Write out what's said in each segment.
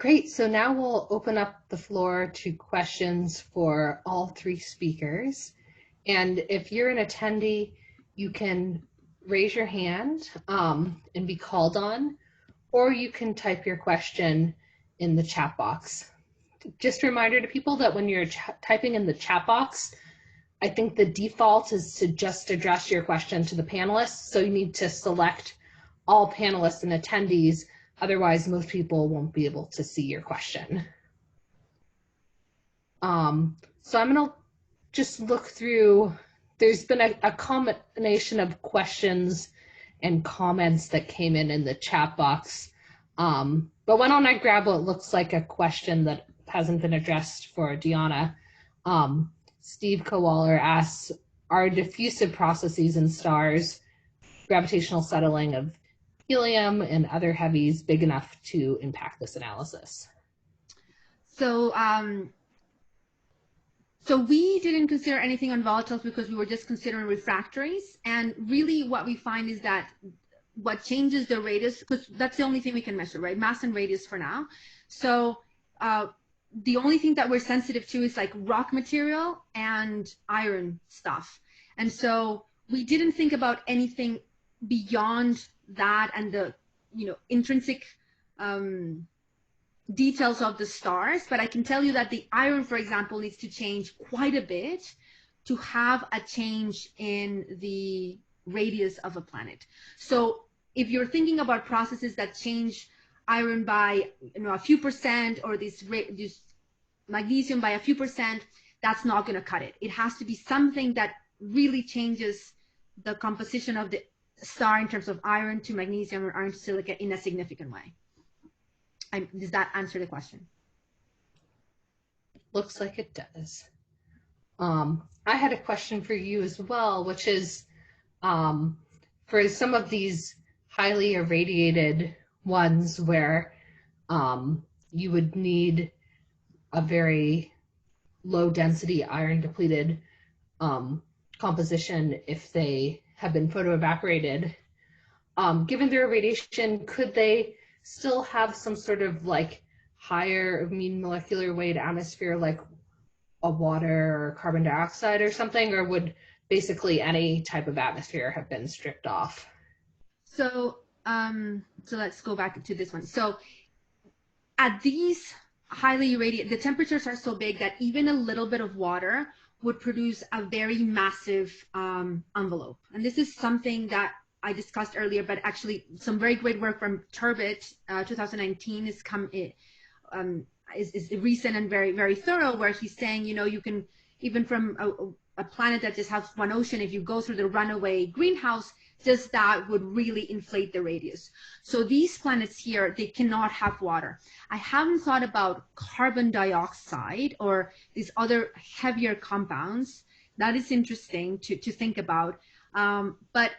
Great, so now we'll open up the floor to questions for all three speakers. And if you're an attendee, you can raise your hand and be called on, or you can type your question in the chat box. Just a reminder to people that when you're typing in the chat box, I think the default is to just address your question to the panelists. So you need to select all panelists and attendees. Otherwise, most people won't be able to see your question. So I'm going to just look through. There's been a combination of questions and comments that came in the chat box. But why don't I grab what looks like a question that hasn't been addressed for Diana. Steve Kowaller asks, are diffusive processes in stars, gravitational settling of helium and other heavies, big enough to impact this analysis? So we didn't consider anything on volatiles because we were just considering refractories. And really what we find is that what changes the radius, because that's the only thing we can measure, right? Mass and radius for now. So the only thing that we're sensitive to is like rock material and iron stuff. And so we didn't think about anything beyond that and the, intrinsic details of the stars. But I can tell you that the iron, for example, needs to change quite a bit to have a change in the radius of a planet. So if you're thinking about processes that change iron by a few percent, or this magnesium by a few percent, that's not going to cut it. It has to be something that really changes the composition of the star in terms of iron to magnesium or iron to silica in a significant way. Does that answer the question? Looks like it does. I had a question for you as well, which is for some of these highly irradiated ones where you would need a very low density iron depleted composition if they have been photoevaporated. Given their irradiation, could they still have some sort of like higher mean molecular weight atmosphere, like a water or carbon dioxide or something, or would basically any type of atmosphere have been stripped off? So let's go back to this one. So at these highly irradiated, the temperatures are so big that even a little bit of water would produce a very massive envelope. And this is something that I discussed earlier, but actually some very great work from Turbot, 2019 is recent and very, very thorough, where he's saying, you can, even from a planet that just has one ocean, if you go through the runaway greenhouse, just that would really inflate the radius. So these planets here, they cannot have water. I haven't thought about carbon dioxide or these other heavier compounds. That is interesting to think about. But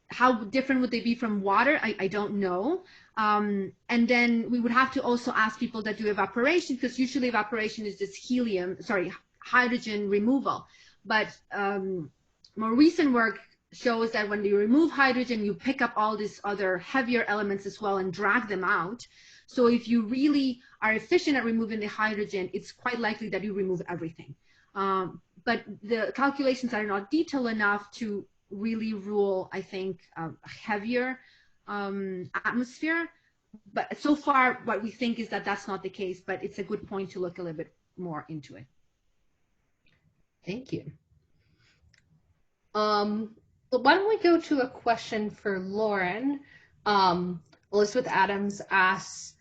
how different would they be from water? I don't know. And then we would have to also ask people that do evaporation, because usually evaporation is just hydrogen removal. But more recent work shows that when you remove hydrogen, you pick up all these other heavier elements as well and drag them out. So if you really are efficient at removing the hydrogen, it's quite likely that you remove everything. But the calculations are not detailed enough to really rule, I think, a heavier atmosphere. But so far, what we think is that that's not the case, but it's a good point to look a little bit more into it. Thank you. But why don't we go to a question for Lauren? Elizabeth Adams asks,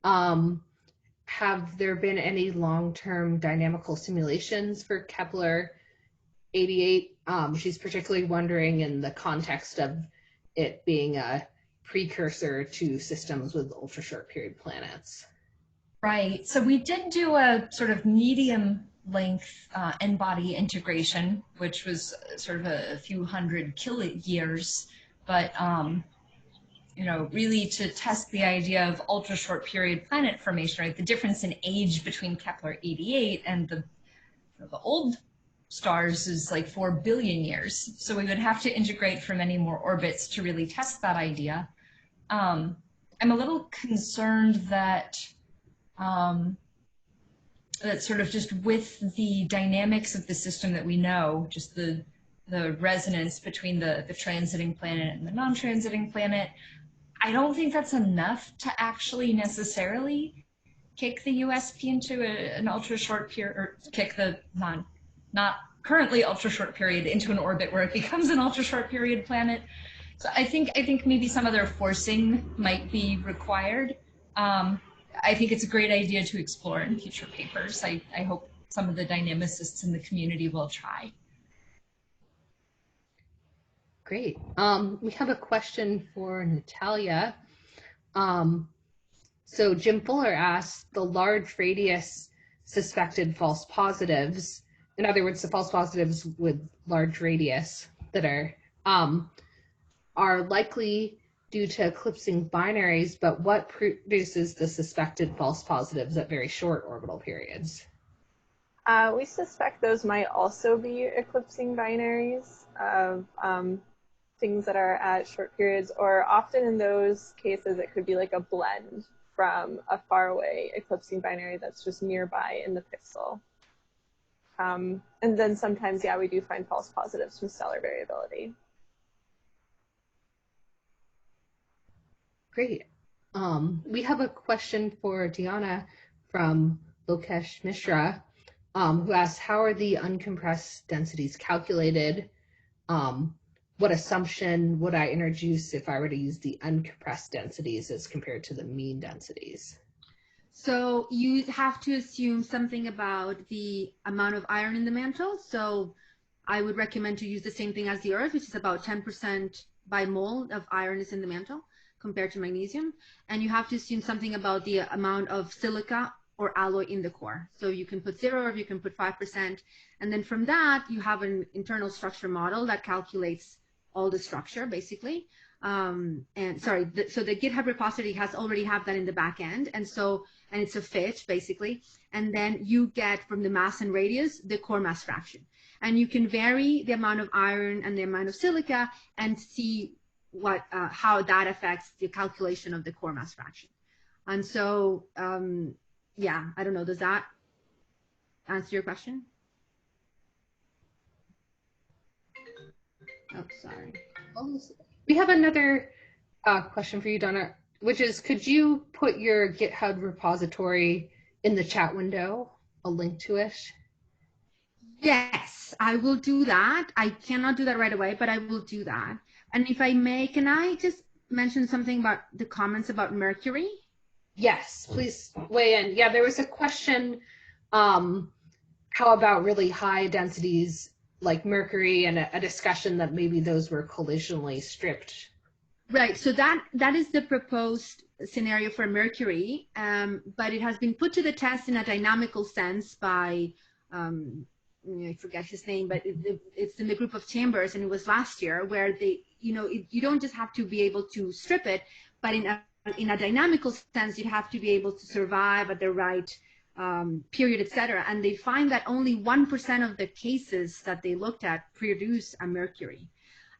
have there been any long-term dynamical simulations for Kepler-88? She's particularly wondering in the context of it being a precursor to systems with ultra-short period planets. Right, so we did do a sort of medium length N-body integration, which was sort of a few hundred years, but really to test the idea of ultra short period planet formation, right? The difference in age between Kepler-88 and the old stars is like 4 billion years. So we would have to integrate for many more orbits to really test that idea. I'm a little concerned that that sort of just with the dynamics of the system that we know, just the resonance between the transiting planet and the non-transiting planet, I don't think that's enough to actually necessarily kick the USP into an ultra short period, or kick the not currently ultra short period into an orbit where it becomes an ultra short period planet. So I think maybe some other forcing might be required. I think it's a great idea to explore in future papers. I hope some of the dynamicists in the community will try. Great. We have a question for Natalia. So Jim Fuller asked, the large radius suspected false positives, in other words, the false positives with large radius that are likely due to eclipsing binaries, but what produces the suspected false positives at very short orbital periods? We suspect those might also be eclipsing binaries of things that are at short periods, or often in those cases it could be like a blend from a faraway eclipsing binary that's just nearby in the pixel. And then sometimes, yeah, we do find false positives from stellar variability. Great. We have a question for Diana from Lokesh Mishra, who asks, how are the uncompressed densities calculated? What assumption would I introduce if I were to use the uncompressed densities as compared to the mean densities? So you have to assume something about the amount of iron in the mantle. So I would recommend to use the same thing as the Earth, which is about 10% by mole of iron is in the mantle compared to magnesium. And you have to assume something about the amount of silica or alloy in the core. So you can put 0 or you can put 5%. And then from that, you have an internal structure model that calculates all the structure, basically. So the GitHub repository has already have that in the back end. And it's a fit, basically. And then you get from the mass and radius, the core mass fraction. And you can vary the amount of iron and the amount of silica and see how that affects the calculation of the core mass fraction. And so, yeah, I don't know, does that answer your question? Oh, sorry. We have another question for you, Donna, which is, could you put your GitHub repository in the chat window, a link to it? Yes, I will do that. I cannot do that right away, but I will do that. And if I may, can I just mention something about the comments about Mercury? Yes, please weigh in. Yeah, there was a question, how about really high densities like Mercury, and a discussion that maybe those were collisionally stripped. Right, so that is the proposed scenario for Mercury, but it has been put to the test in a dynamical sense by, I forget his name, but it's in the group of Chambers, and it was last year, where you don't just have to be able to strip it, but in a dynamical sense, you'd have to be able to survive at the right period, etc. And they find that only 1% of the cases that they looked at produce a Mercury.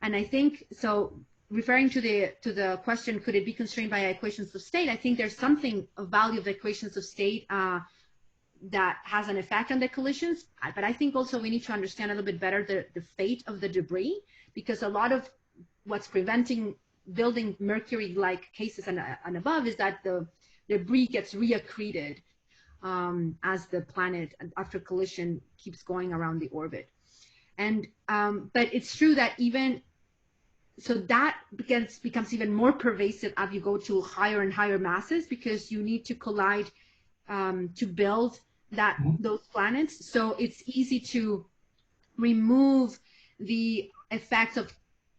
And I think, so referring to the question, could it be constrained by equations of state? I think there's something of value of the equations of state that has an effect on the collisions. But I think also we need to understand a little bit better the fate of the debris, because a lot of what's preventing building Mercury-like cases and above is that the debris gets reaccreted as the planet, after collision, keeps going around the orbit. And but it's true that even so, that becomes even more pervasive as you go to higher and higher masses, because you need to collide to build those planets. So it's easy to remove the effects of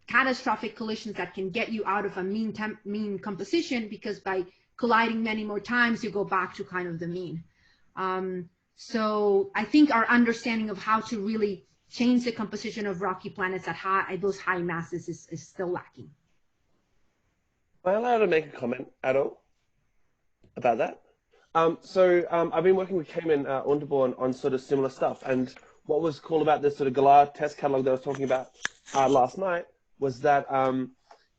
catastrophic collisions that can get you out of a mean composition, because by colliding many more times, you go back to kind of the mean. So I think our understanding of how to really change the composition of rocky planets at those high masses is still lacking. Am I allowed to make a comment at all about that? I've been working with Cayman Unterborn on sort of similar stuff, and what was cool about this sort of Galar test catalog that I was talking about last night was that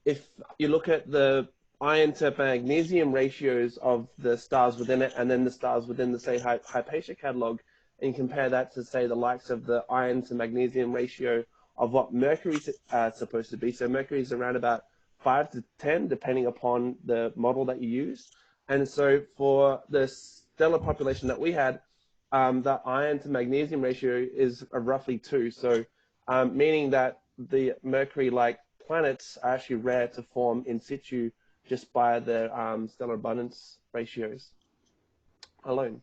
if you look at the iron to magnesium ratios of the stars within it, and then the stars within the, say, Hypatia catalog, and compare that to, say, the likes of the iron to magnesium ratio of what Mercury's supposed to be. So Mercury is around about 5 to 10, depending upon the model that you use. And so for the stellar population that we had, the iron to magnesium ratio is roughly 2. So meaning that the Mercury-like planets are actually rare to form in situ just by the stellar abundance ratios alone.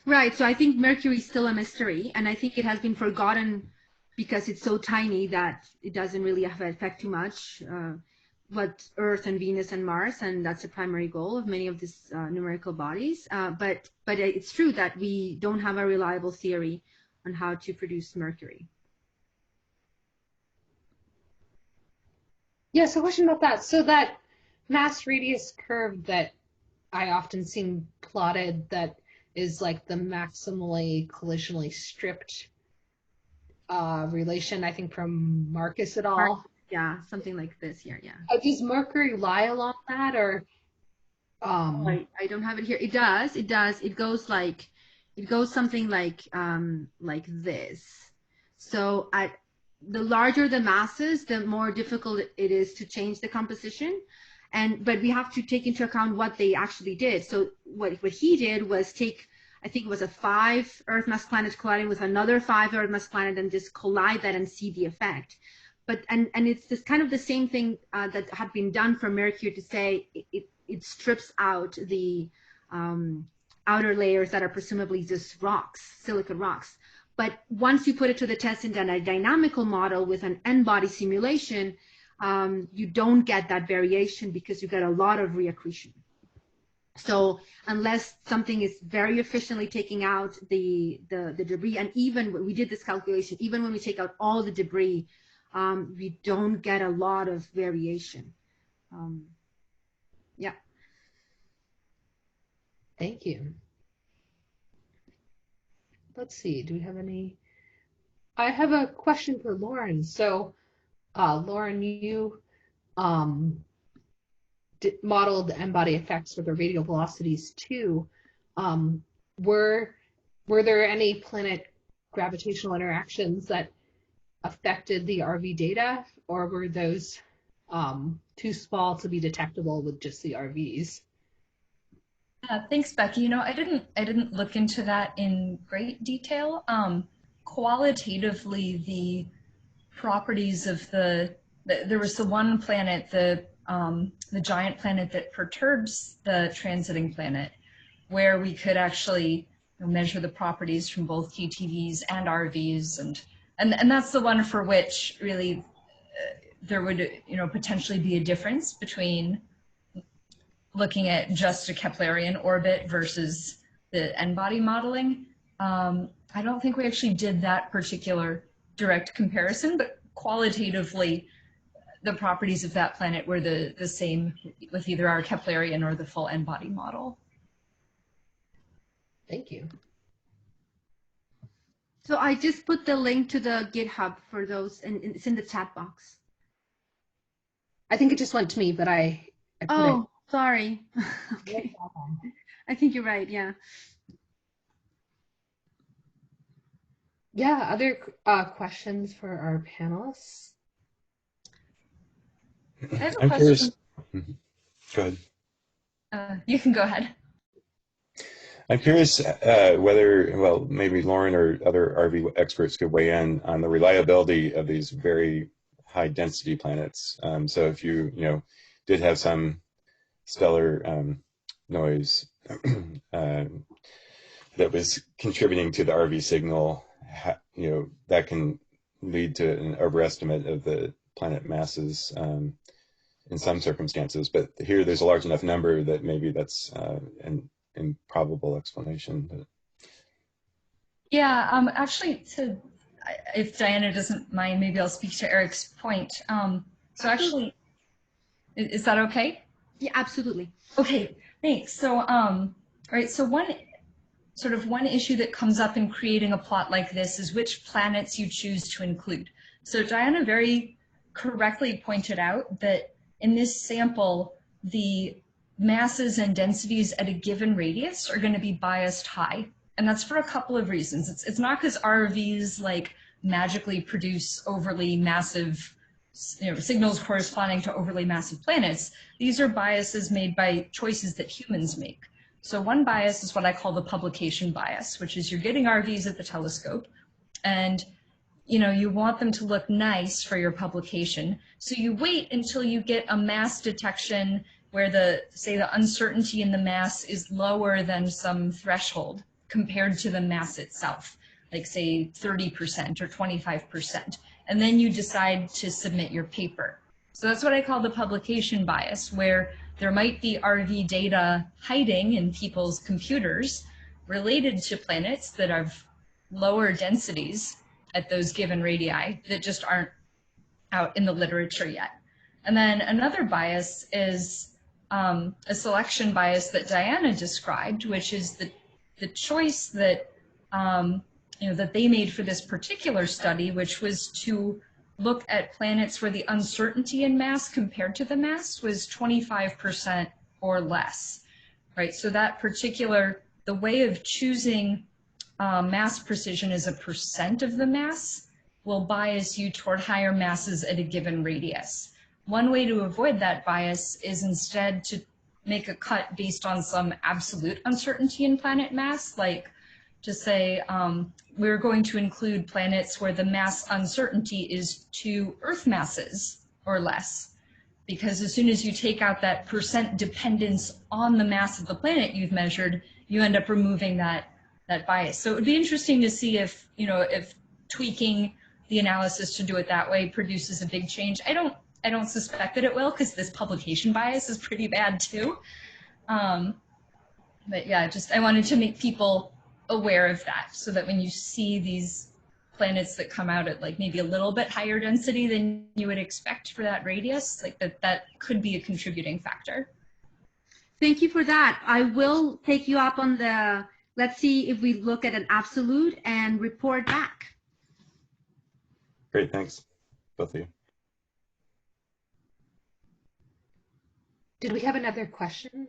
Right, so I think Mercury is still a mystery, and I think it has been forgotten because it's so tiny that it doesn't really have an effect too much. But Earth and Venus and Mars, and that's the primary goal of many of these numerical bodies. But it's true that we don't have a reliable theory on how to produce Mercury. Yeah, so question about that. So that mass radius curve that I often seen plotted, that is like the maximally collisionally stripped relation, I think from Marcus et al. Yeah, something like this here, yeah. Does Mercury lie along that, or? I don't have it here. It does. It goes like, it goes something like this. So at the larger the masses, the more difficult it is to change the composition. But we have to take into account what they actually did. So what he did was take, I think it was a 5 Earth mass planet colliding with another 5 Earth mass planet and just collide that and see the effect. But and it's this kind of the same thing that had been done for Mercury, to say it strips out the outer layers that are presumably just rocks, silicate rocks. But once you put it to the test in a dynamical model with an n-body simulation, you don't get that variation because you get a lot of reaccretion. So unless something is very efficiently taking out the debris, and even when we did this calculation, even when we take out all the debris, we don't get a lot of variation. Yeah. Thank you. Let's see, do we have any? I have a question for Lauren. So, Lauren, you modeled the n-body effects for the radial velocities too. Were there any planet gravitational interactions that affected the RV data, or were those too small to be detectable with just the RVs? Thanks, Becky. You know, I didn't look into that in great detail. Qualitatively, the properties of there was the one planet, the giant planet that perturbs the transiting planet, where we could actually measure the properties from both KTVs and RVs, and that's the one for which really there would potentially be a difference between looking at just a Keplerian orbit versus the n-body modeling. I don't think we actually did that particular direct comparison, but qualitatively, the properties of that planet were the same with either our Keplerian or the full n-body model. Thank you. So I just put the link to the GitHub for those, and it's in the chat box. I think it just went to me, but I put it. Sorry. Okay. I think you're right, yeah. Yeah, other questions for our panelists? I have a I'm question. curious. Go ahead. You can go ahead. I'm curious whether, well, maybe Lauren or other RV experts could weigh in on the reliability of these very high density planets. So if you did have some stellar noise that was contributing to the RV signal, that can lead to an overestimate of the planet masses in some circumstances. But here there's a large enough number that maybe that's an improbable explanation. But. Yeah, actually, if Diana doesn't mind, maybe I'll speak to Eric's point. So actually, is that okay? Yeah, absolutely. Okay, thanks. So, right, so one issue that comes up in creating a plot like this is which planets you choose to include. So Diana very correctly pointed out that in this sample, the masses and densities at a given radius are going to be biased high. And that's for a couple of reasons. It's not because RVs like magically produce overly massive, signals corresponding to overly massive planets. These are biases made by choices that humans make. So one bias is what I call the publication bias, which is you're getting RVs at the telescope, and you want them to look nice for your publication. So you wait until you get a mass detection where say the uncertainty in the mass is lower than some threshold compared to the mass itself, like say 30% or 25%. And then you decide to submit your paper. So that's what I call the publication bias, where there might be RV data hiding in people's computers related to planets that have lower densities at those given radii that just aren't out in the literature yet. And then another bias is a selection bias that Diana described, which is the choice that that they made for this particular study, which was to look at planets where the uncertainty in mass compared to the mass was 25% or less, right? So that the way of choosing mass precision as a percent of the mass will bias you toward higher masses at a given radius. One way to avoid that bias is instead to make a cut based on some absolute uncertainty in planet mass, like to say we're going to include planets where the mass uncertainty is 2 Earth masses or less. Because as soon as you take out that percent dependence on the mass of the planet you've measured, you end up removing that bias. So it would be interesting to see if tweaking the analysis to do it that way produces a big change. I don't suspect that it will, because this publication bias is pretty bad too. But yeah, I wanted to make people aware of that, so that when you see these planets that come out at like maybe a little bit higher density than you would expect for that radius, like that could be a contributing factor. Thank you for that. I will take you up on let's see if we look at an absolute and report back. Great, thanks, both of you. Did we have another question?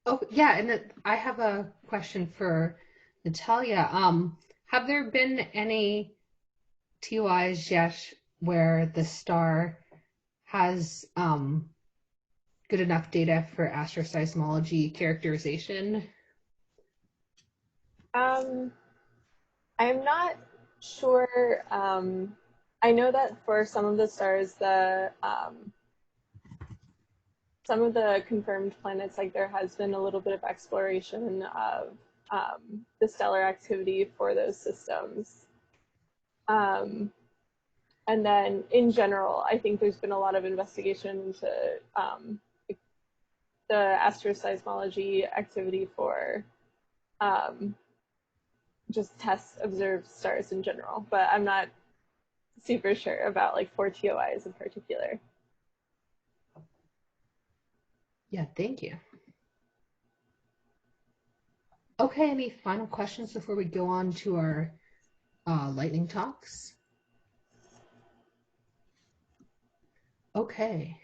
Oh, yeah, and I have a question for Natalia. Have there been any TOIs yet where the star has good enough data for astroseismology characterization? I'm not sure. I know that for some of the stars, some of the confirmed planets, like there has been a little bit of exploration of the stellar activity for those systems. And then in general, I think there's been a lot of investigation into the astroseismology activity for just test observed stars in general, but I'm not super sure about like 4 TOIs in particular. Yeah, thank you. Okay, any final questions before we go on to our lightning talks? Okay.